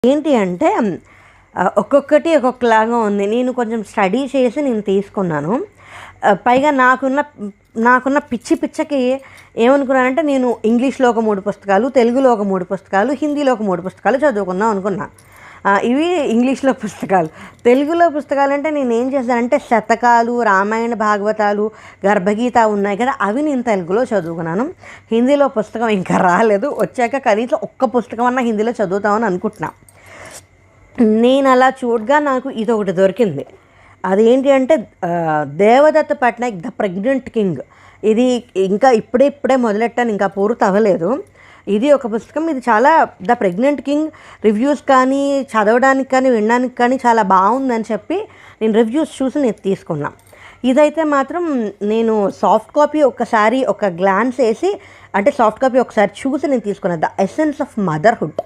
ఏంటి అంటే ఒక్కొక్కటి ఒక్కొక్కలాగా ఉంది. నేను కొంచెం స్టడీ చేసి నేను తీసుకున్నాను. పైగా నాకున్న పిచ్చికి ఏమనుకున్నానంటే, నేను ఇంగ్లీష్‌లో ఒక 3 పుస్తకాలు, తెలుగులో ఒక 3 పుస్తకాలు, హిందీలో ఒక 3 పుస్తకాలు చదువుకుందాం అనుకున్నా. ఇవి ఇంగ్లీష్‌లో పుస్తకాలు. తెలుగులో పుస్తకాలంటే నేనేం చేశానంటే, శతకాలు, రామాయణ, భాగవతాలు, గర్భగీత ఉన్నాయి కదా! అవి నేను తెలుగులో చదువుకున్నాను. హిందీలో పుస్తకం ఇంకా రాలేదు. వచ్చాక కనీసం ఒక్క పుస్తకం అన్నా హిందీలో చదువుతామని అనుకుంటున్నా. నేను అలా చూడగా నాకు ఇదొకటి దొరికింది. అదేంటి అంటే Devadatta Patnaik 'the pregnant king'. ఇది ఇంకా ఇప్పుడే మొదలెట్టాను, ఇంకా పూర్తి అవ్వలేదు. ఇది ఒక పుస్తకం. ఇది చాలా 'ద ప్రెగ్నెంట్ కింగ్' రివ్యూస్ కానీ, చదవడానికి కానీ, వినడానికి కానీ చాలా బాగుందని చెప్పి నేను రివ్యూస్ చూసి నేను తీసుకున్నా. ఇదైతే మాత్రం నేను సాఫ్ట్ కాపీ ఒక్కసారి ఒక గ్లాన్స్ వేసి, అంటే సాఫ్ట్ కాపీ ఒకసారి చూసి నేను తీసుకున్నా. 'The essence of motherhood'.